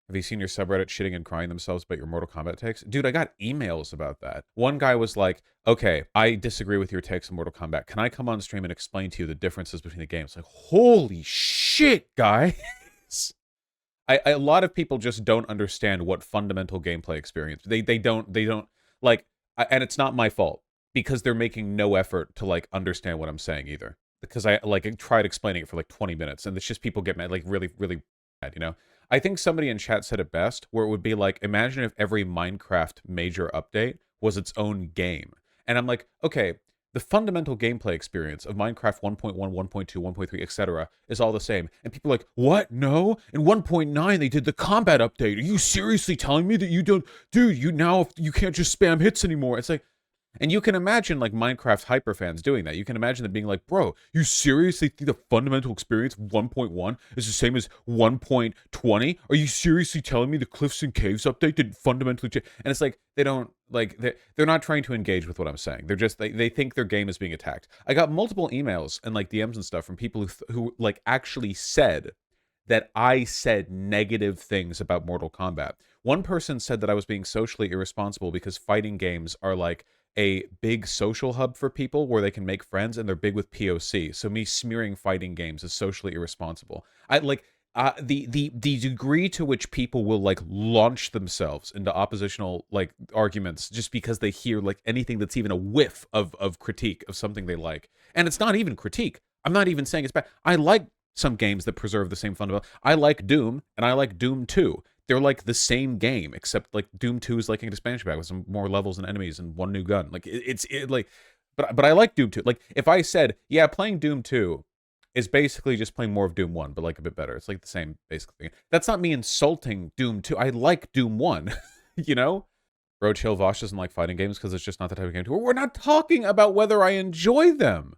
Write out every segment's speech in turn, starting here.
Have you seen your subreddit shitting and crying themselves about your Mortal Kombat takes? Dude, I got emails about that. One guy was like, okay, I disagree with your takes on Mortal Kombat. Can I come on stream and explain to you the differences between the games? Like, holy shit, guys. A lot of people just don't understand what fundamental gameplay experience. They don't like, and it's not my fault because they're making no effort to like understand what I'm saying either. Because I like tried explaining it for like 20 minutes and it's just people get mad, like really, really mad, you know? I think somebody in chat said it best, where it would be like, imagine if every Minecraft major update was its own game. And I'm like, okay, the fundamental gameplay experience of Minecraft 1.1, 1.2, 1.3, etc. is all the same. And people are like, what? No? In 1.9, they did the combat update. Are you seriously telling me that you don't... Dude, you can't just spam hits anymore. It's like... And you can imagine, like, Minecraft hyperfans doing that. You can imagine them being like, bro, you seriously think the fundamental experience of 1.1 is the same as 1.20? Are you seriously telling me the Cliffs and Caves update didn't fundamentally change? And it's like, they don't, like, they're not trying to engage with what I'm saying. They're just, they think their game is being attacked. I got multiple emails and, like, DMs and stuff from people who like, actually said that I said negative things about Mortal Kombat. One person said that I was being socially irresponsible because fighting games are, like, a big social hub for people where they can make friends, and they're big with POC. So me smearing fighting games is socially irresponsible. I like the degree to which people will like launch themselves into oppositional like arguments just because they hear like anything that's even a whiff of critique of something they like. And it's not even critique. I'm not even saying it's bad. I like some games that preserve the same fundamental. I like Doom, and I like Doom 2. They're like the same game, except like Doom 2 is like an expansion pack with some more levels and enemies and one new gun. Like it's like, but I like Doom 2. Like if I said, yeah, playing Doom 2 is basically just playing more of Doom 1, but like a bit better. It's like the same basic thing. That's not me insulting Doom 2. I like Doom 1, you know? Roadchill Vosh doesn't like fighting games because it's just not the type of game to. We're not talking about whether I enjoy them.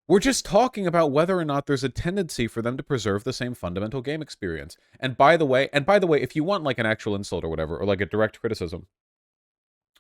We're just talking about whether or not there's a tendency for them to preserve the same fundamental game experience. And by the way, if you want like an actual insult or whatever, or like a direct criticism,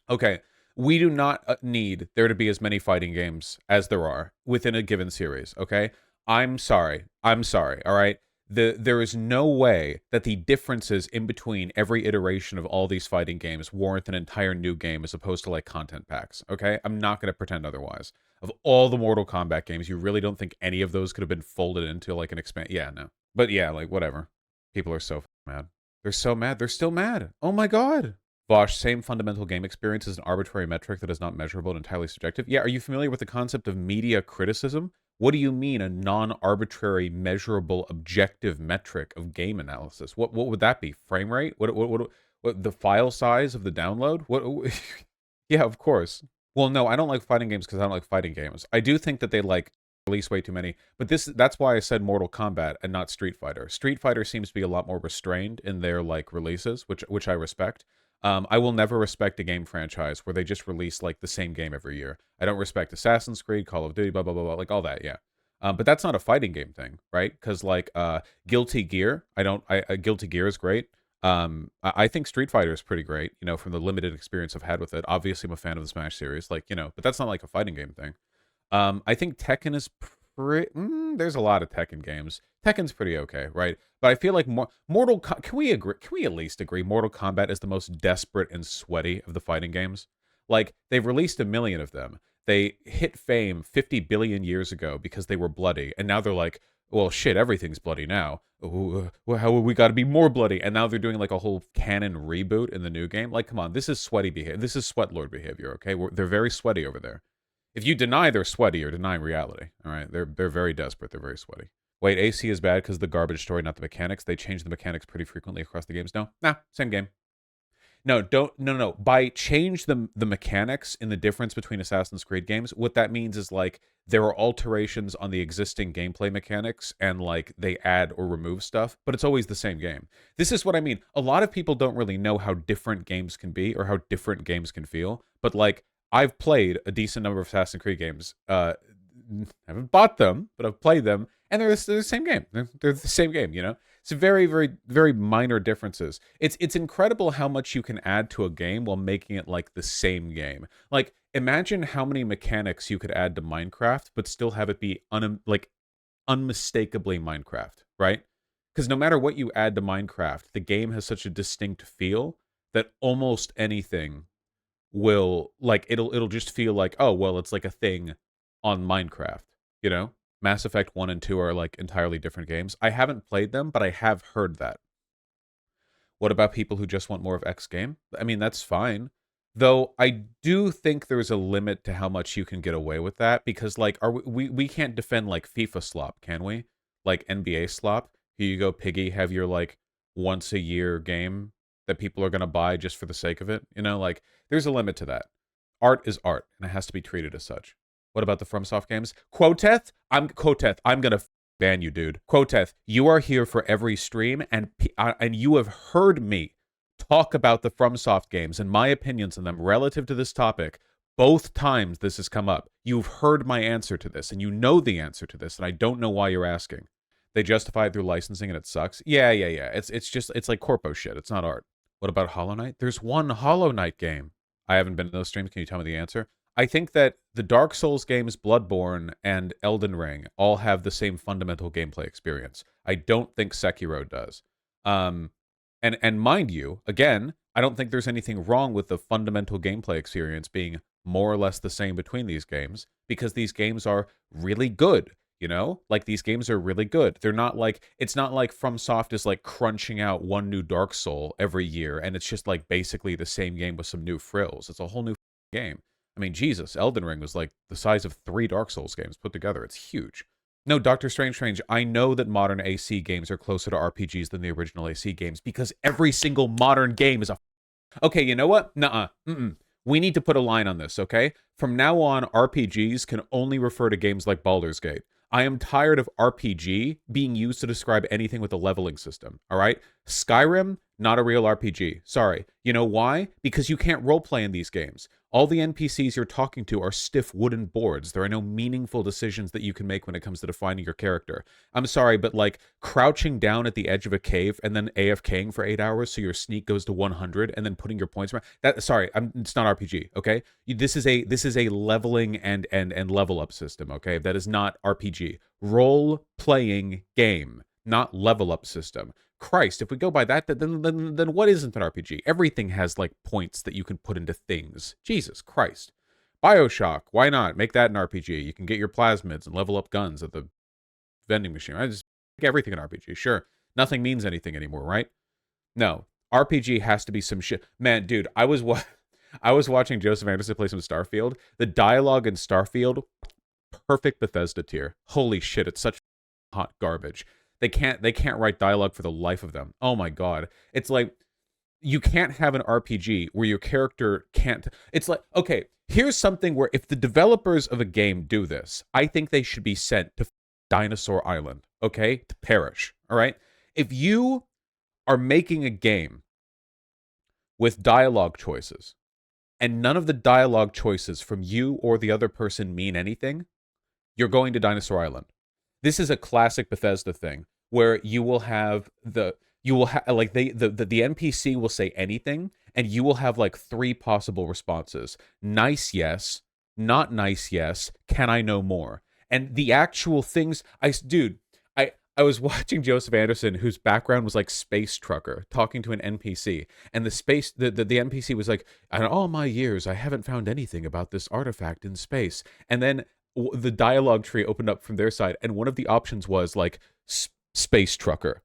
okay, we do not need there to be as many fighting games as there are within a given series, okay? I'm sorry, all right? There is no way that the differences in between every iteration of all these fighting games warrant an entire new game as opposed to like content packs, okay? I'm not going to pretend otherwise. Of all the Mortal Kombat games, you really don't think any of those could have been folded into like an expand? Yeah, no. But yeah, like whatever. People are so mad. They're so mad. They're still mad. Oh my god. Bosch, same fundamental game experience is an arbitrary metric that is not measurable and entirely subjective. Yeah, are you familiar with the concept of media criticism? What do you mean a non-arbitrary, measurable, objective metric of game analysis? What would that be? Frame rate? What the file size of the download? What yeah, of course. Well, no, I don't like fighting games because I don't like fighting games. I do think that they like release way too many, but that's why I said Mortal Kombat and not Street Fighter. Street Fighter seems to be a lot more restrained in their like releases, which I respect. I will never respect a game franchise where they just release like the same game every year. I don't respect Assassin's Creed, Call of Duty, blah blah blah, blah like all that. Yeah, but that's not a fighting game thing, right? Because like Guilty Gear, Guilty Gear is great. I think Street Fighter is pretty great, you know, from the limited experience I've had with it. Obviously, I'm a fan of the Smash series, like, you know, but that's not like a fighting game thing. I think Tekken is pretty. There's a lot of Tekken games. Tekken's pretty okay, right? But I feel like can we agree? Can we at least agree Mortal Kombat is the most desperate and sweaty of the fighting games? Like they've released a million of them. They hit fame 50 billion years ago because they were bloody, and now they're like, well, shit, everything's bloody now. Well, how we got to be more bloody? And now they're doing like a whole canon reboot in the new game. Like, come on, this is sweaty behavior. This is sweat lord behavior. Okay, they're very sweaty over there. If you deny they're sweaty, you're denying reality. All right, they're very desperate. They're very sweaty. Wait, AC is bad because the garbage story, not the mechanics. They change the mechanics pretty frequently across the games. No, same game. No. By change the mechanics in the difference between Assassin's Creed games, what that means is like there are alterations on the existing gameplay mechanics and like they add or remove stuff, but it's always the same game. This is what I mean. A lot of people don't really know how different games can be or how different games can feel, but like I've played a decent number of Assassin's Creed games. I haven't bought them, but I've played them, and they're the same game. They're the same game, you know? It's very, very, very minor differences. It's incredible how much you can add to a game while making it like the same game. Like, imagine how many mechanics you could add to Minecraft, but still have it be unmistakably Minecraft, right? Because no matter what you add to Minecraft, the game has such a distinct feel that almost anything will, like, it'll just feel like, oh, well, it's like a thing on Minecraft, you know? Mass Effect 1 and 2 are, like, entirely different games. I haven't played them, but I have heard that. What about people who just want more of X game? I mean, that's fine. Though I do think there's a limit to how much you can get away with that, because, like, we can't defend, like, FIFA slop, can we? Like NBA slop. Here you go, piggy, have your, like, once a year game that people are going to buy just for the sake of it. You know, like, there's a limit to that. Art is art, and it has to be treated as such. What about the FromSoft games? Quoteth, I'm going to ban you, dude. Quoteth, you are here for every stream, and you have heard me talk about the FromSoft games and my opinions on them relative to this topic. Both times this has come up. You've heard my answer to this, and you know the answer to this, and I don't know why you're asking. They justify it through licensing, and it sucks. Yeah. It's like corpo shit. It's not art. What about Hollow Knight? There's one Hollow Knight game. I haven't been to those streams. Can you tell me the answer? I think that the Dark Souls games, Bloodborne, and Elden Ring all have the same fundamental gameplay experience. I don't think Sekiro does. And mind you, again, I don't think there's anything wrong with the fundamental gameplay experience being more or less the same between these games, because these games are really good, you know? Like, these games are really good. They're not like, it's not like FromSoft is, like, crunching out one new Dark Soul every year, and it's just, like, basically the same game with some new frills. It's a whole new game. I mean, Jesus, Elden Ring was, like, the size of 3 Dark Souls games put together. It's huge. No, Doctor Strange, I know that modern AC games are closer to RPGs than the original AC games, because every single modern game is a... Okay, you know what? Nuh-uh. We need to put a line on this, okay? From now on, RPGs can only refer to games like Baldur's Gate. I am tired of RPG being used to describe anything with a leveling system, all right? Skyrim, not a real RPG. Sorry. You know why? Because you can't roleplay in these games. All the NPCs you're talking to are stiff wooden boards. There are no meaningful decisions that you can make when it comes to defining your character. I'm sorry, but, like, crouching down at the edge of a cave and then AFKing for 8 hours so your sneak goes to 100 and then putting your points around, it's not RPG, okay? This is a leveling and level up system, okay? That is not RPG. Role-playing game, not level up system. Christ, if we go by that, then what isn't an RPG? Everything has, like, points that you can put into things. Jesus Christ. BioShock, why not? Make that an RPG. You can get your plasmids and level up guns at the vending machine. I just make everything an RPG. Sure, nothing means anything anymore, right? No, RPG has to be some shit. Man, dude, I was watching Joseph Anderson play some Starfield. The dialogue in Starfield, perfect Bethesda tier. Holy shit, it's such hot garbage. They can't write dialogue for the life of them. Oh my god. It's like, you can't have an RPG where your character can't... It's like, okay, here's something where if the developers of a game do this, I think they should be sent to Dinosaur Island, okay? To perish, all right? If you are making a game with dialogue choices, and none of the dialogue choices from you or the other person mean anything, you're going to Dinosaur Island. This is a classic Bethesda thing where you will have the NPC will say anything, and you will have, like, 3 possible responses. Nice, yes. Not nice, yes. Can I know more? And the actual things I was watching Joseph Anderson, whose background was like Space Trucker, talking to an NPC, and the NPC was like, in all my years, I haven't found anything about this artifact in space. And then the dialogue tree opened up from their side, and one of the options was, like, Space Trucker.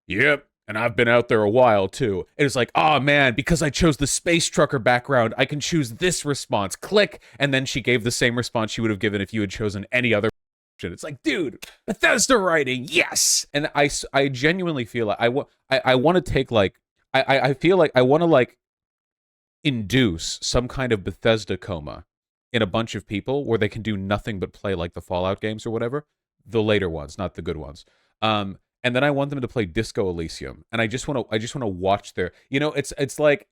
Yep, and I've been out there a while, too. And it's like, oh, man, because I chose the Space Trucker background, I can choose this response. Click! And then she gave the same response she would have given if you had chosen any other option. It's like, dude, Bethesda writing, yes! And I genuinely feel like I want to take, like, I feel like I want to, like, induce some kind of Bethesda coma in a bunch of people where they can do nothing but play, like, the Fallout games or whatever. The later ones, not the good ones. And then I want them to play Disco Elysium. And I just want to watch their, you know, it's like,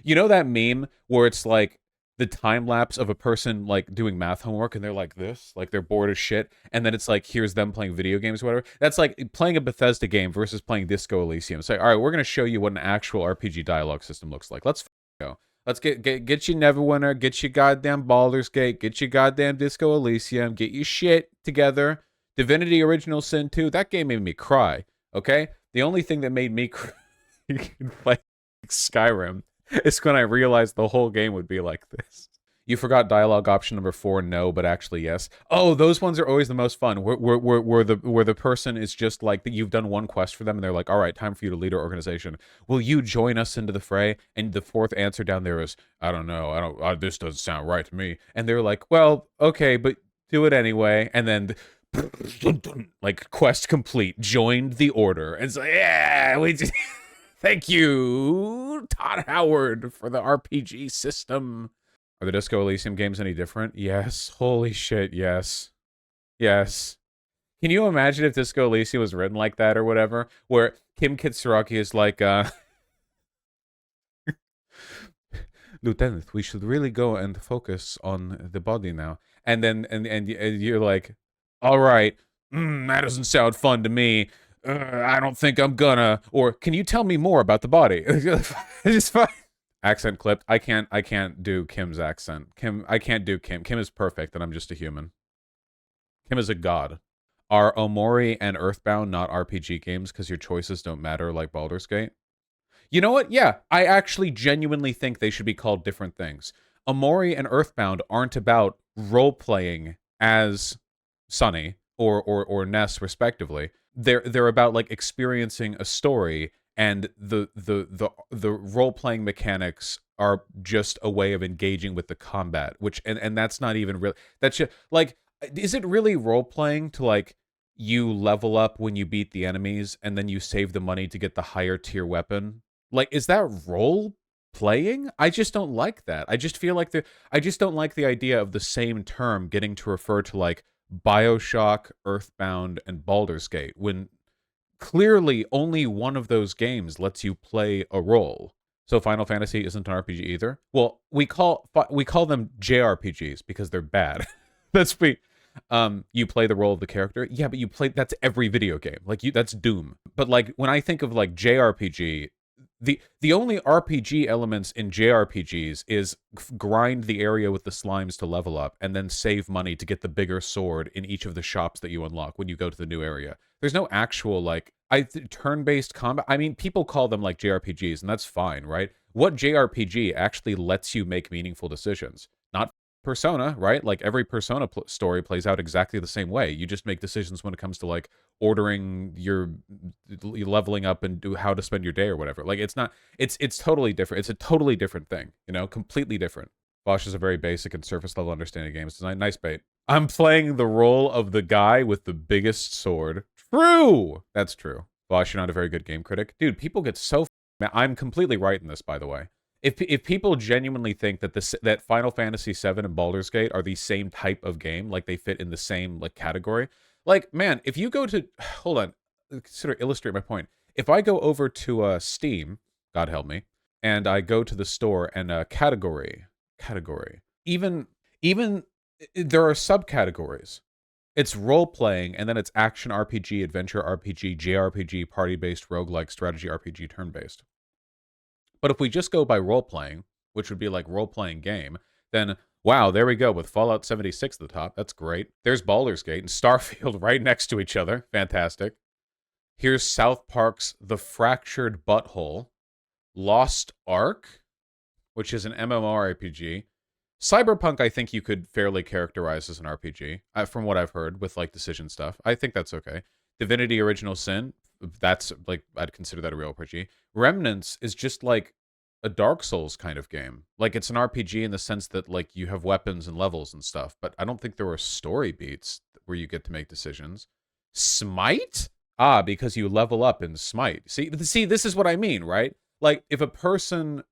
you know that meme where it's like the time lapse of a person, like, doing math homework and they're like this, like they're bored as shit. And then it's like, here's them playing video games or whatever. That's like playing a Bethesda game versus playing Disco Elysium. It's like, all right, we're going to show you what an actual RPG dialogue system looks like. Let's go. Let's get your Neverwinter, get your goddamn Baldur's Gate, get your goddamn Disco Elysium, get your shit together. Divinity Original Sin 2, that game made me cry. Okay? The only thing that made me play Skyrim is when I realized the whole game would be like this. You forgot dialogue option number 4, no, but actually yes. Oh, those ones are always the most fun. Where the person is just like, you've done one quest for them, and they're like, all right, time for you to lead our organization. Will you join us into the fray? And the fourth answer down there is, I don't know, this doesn't sound right to me. And they're like, well, okay, but do it anyway. And then, like, quest complete, joined the order. And it's like, yeah, we just... Thank you, Todd Howard, for the RPG system. Are the Disco Elysium games any different? Yes. Holy shit, yes. Yes. Can you imagine if Disco Elysium was written like that or whatever? Where Kim Kitsuraki is like, Lieutenant, we should really go and focus on the body now. And then, and you're like, all right, that doesn't sound fun to me. I don't think I'm gonna. Or, can you tell me more about the body? It's just fine. Accent clipped. I can't do Kim's accent. I can't do Kim. Kim is perfect, and I'm just a human. Kim is a god. Are Omori and Earthbound not RPG games because your choices don't matter like Baldur's Gate? You know what? Yeah, I actually genuinely think they should be called different things. Omori and Earthbound aren't about role-playing as Sunny or Ness, respectively. They're about, like, experiencing a story, and the role-playing mechanics are just a way of engaging with the combat, which and that's not even real. That's just, like, is it really role-playing to, like, you level up when you beat the enemies and then you save the money to get the higher tier weapon? Like, is that role-playing? I just don't like that. I just feel like I just don't like the idea of the same term getting to refer to, like, BioShock, Earthbound, and Baldur's Gate, when clearly only one of those games lets you play a role. So Final Fantasy isn't an RPG either? Well, we call them JRPGs because they're bad. You play the role of the character. Yeah, but that's every video game. Like, that's Doom. But, like, when I think of, like, JRPG, the only RPG elements in JRPGs is grind the area with the slimes to level up, and then save money to get the bigger sword in each of the shops that you unlock when you go to the new area. There's no actual, like, turn-based combat. I mean, people call them, like, JRPGs, and that's fine, right? What JRPG actually lets you make meaningful decisions? Not Persona, right? Like, every Persona story plays out exactly the same way. You just make decisions when it comes to, like, ordering your leveling up and how to spend your day or whatever. Like, it's not, it's totally different. It's a totally different thing, you know, completely different. Bosch is a very basic and surface level understanding of games. It's a nice bait. I'm playing the role of the guy with the biggest sword. True! That's true. Bosch, you're not a very good game critic. Dude, people get so... I'm completely right in this, by the way. If people genuinely think that that Final Fantasy VII and Baldur's Gate are the same type of game, like they fit in the same, like, category, like, man, if you go to... Hold on. Sort of illustrate my point. If I go over to Steam, God help me, and I go to the store and category, even there are subcategories. It's role-playing, and then it's action RPG, adventure RPG, JRPG, party-based, roguelike, strategy RPG, turn-based. But if we just go by role-playing, which would be like role-playing game, then, wow, there we go with Fallout 76 at the top. That's great. There's Baldur's Gate and Starfield right next to each other. Fantastic. Here's South Park's The Fractured Butthole. Lost Ark, which is an MMORPG. Cyberpunk, I think you could fairly characterize as an RPG, from what I've heard, with, like, decision stuff. I think that's okay. Divinity Original Sin, that's, like, I'd consider that a real RPG. Remnants is just, like, a Dark Souls kind of game. Like, it's an RPG in the sense that, like, you have weapons and levels and stuff, but I don't think there are story beats where you get to make decisions. Smite? Ah, because you level up in Smite. See, this is what I mean, right? Like, if a person...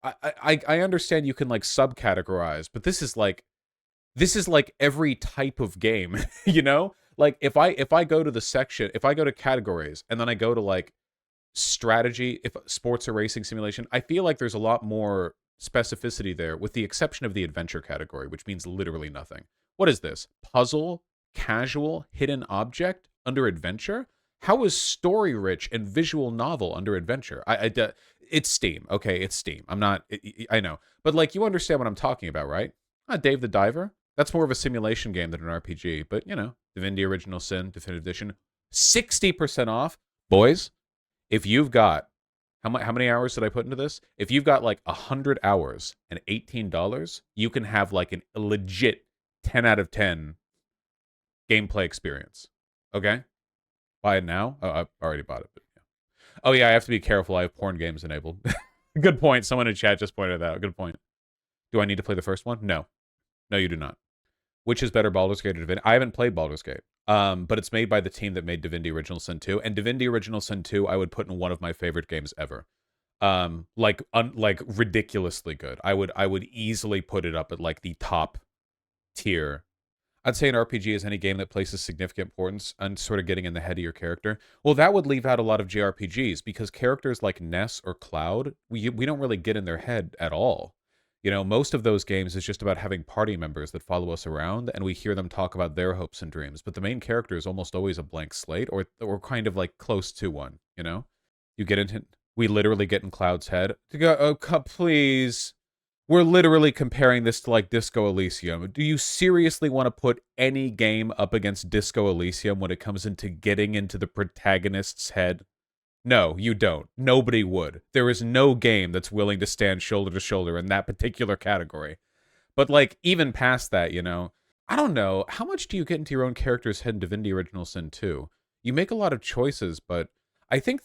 I understand you can, like, subcategorize, but this is like every type of game, you know? Like, if I go to the section, if I go to categories, and then I go to, like, strategy, if sports or racing simulation, I feel like there's a lot more specificity there, with the exception of the adventure category, which means literally nothing. What is this? Puzzle? Casual? Hidden object? Under adventure? How is story-rich and visual novel under adventure? It's Steam. Okay, it's Steam. I know. But, like, you understand what I'm talking about, right? Dave the Diver. That's more of a simulation game than an RPG. But, you know, Divinity Original Sin, Definitive Edition. 60% off. Boys, if you've got how many hours did I put into this? If you've got like 100 hours and $18, you can have like a legit 10 out of 10 gameplay experience. Okay? Buy it now? Oh, I already bought it. But yeah. Oh, yeah, I have to be careful. I have porn games enabled. Good point. Someone in chat just pointed that out. Good point. Do I need to play the first one? No. No, you do not. Which is better, Baldur's Gate or Divinity? I haven't played Baldur's Gate. But it's made by the team that made Divinity Original Sin 2. And Divinity Original Sin 2, I would put in one of my favorite games ever. Like ridiculously good. I would easily put it up at like the top tier. I'd say an RPG is any game that places significant importance on sort of getting in the head of your character. Well, that would leave out a lot of JRPGs because characters like Ness or Cloud, we don't really get in their head at all. You know, most of those games is just about having party members that follow us around and we hear them talk about their hopes and dreams. But the main character is almost always a blank slate or kind of like close to one, you know? We literally get in Cloud's head to go, oh, please. We're literally comparing this to like Disco Elysium. Do you seriously want to put any game up against Disco Elysium when it comes into getting into the protagonist's head? No, you don't. Nobody would. There is no game that's willing to stand shoulder to shoulder in that particular category. But like even past that, you know, I don't know. How much do you get into your own character's head in Divinity Original Sin 2? You make a lot of choices, but I think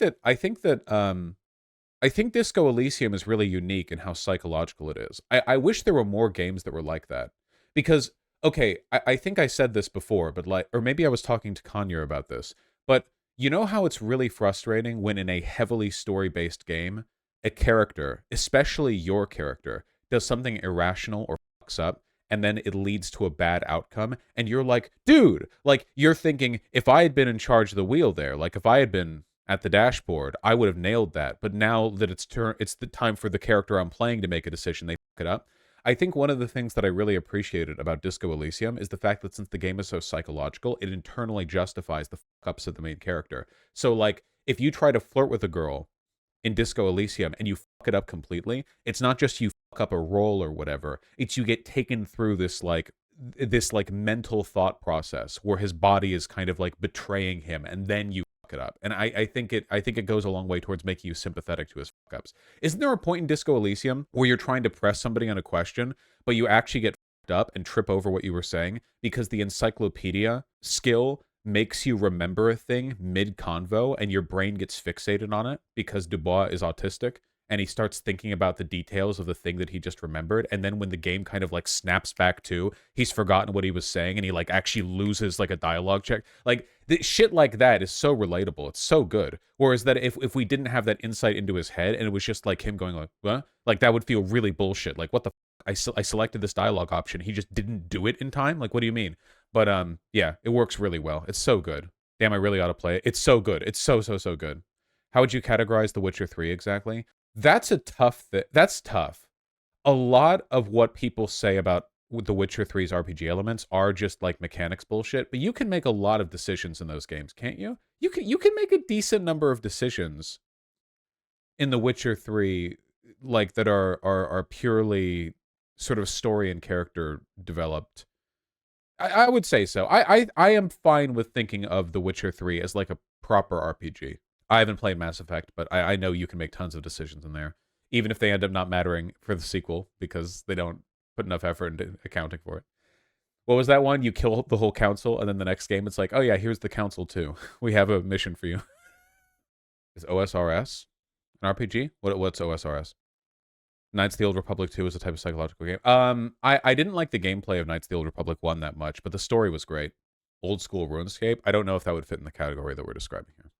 Disco Elysium is really unique in how psychological it is. I wish there were more games that were like that. Because, okay, I think I said this before, but like, or maybe I was talking to Kanye about this, but you know how it's really frustrating when in a heavily story-based game, a character, especially your character, does something irrational or fucks up, and then it leads to a bad outcome, and you're like, dude, like, you're thinking, if I had been in charge of the wheel there, like, if I had been at the dashboard, I would have nailed that. But now that it's the time for the character I'm playing to make a decision, they fuck it up. I think one of the things that I really appreciated about Disco Elysium is the fact that since the game is so psychological, it internally justifies the fuck-ups of the main character. So, like, if you try to flirt with a girl in Disco Elysium and you fuck it up completely, it's not just you fuck up a roll or whatever. It's you get taken through this mental thought process where his body is kind of like betraying him, and then you it up. And I think it goes a long way towards making you sympathetic to his fuck ups. Isn't there a point in Disco Elysium where you're trying to press somebody on a question, but you actually get fucked up and trip over what you were saying because the encyclopedia skill makes you remember a thing mid-convo and your brain gets fixated on it because Dubois is autistic and he starts thinking about the details of the thing that he just remembered, and then when the game kind of like snaps back to, he's forgotten what he was saying and he like actually loses like a dialogue check. Like shit like that is so relatable. It's so good. Whereas that if we didn't have that insight into his head and it was just like him going like, what? Like that would feel really bullshit. Like what the I selected this dialogue option. He just didn't do it in time. Like what do you mean? But yeah, it works really well. It's so good. Damn, I really ought to play it. It's so good. It's so good. How would you categorize The Witcher 3 exactly? That's a tough thing. That's tough. A lot of what people say about The Witcher 3's RPG elements are just like mechanics bullshit, but you can make a lot of decisions in those games, can't you? You can make a decent number of decisions in The Witcher 3 like that are purely sort of story and character developed. I would say so. I am fine with thinking of The Witcher 3 as like a proper RPG. I haven't played Mass Effect, but I know you can make tons of decisions in there, even if they end up not mattering for the sequel because they don't put enough effort into accounting for it. What was that one? You kill the whole council, and then the next game it's like, oh yeah, here's the council too. We have a mission for you. Is OSRS an RPG? What's OSRS? Knights of the Old Republic 2 is a type of psychological game. I didn't like the gameplay of Knights of the Old Republic 1 that much, but the story was great. Old school RuneScape. I don't know if that would fit in the category that we're describing here.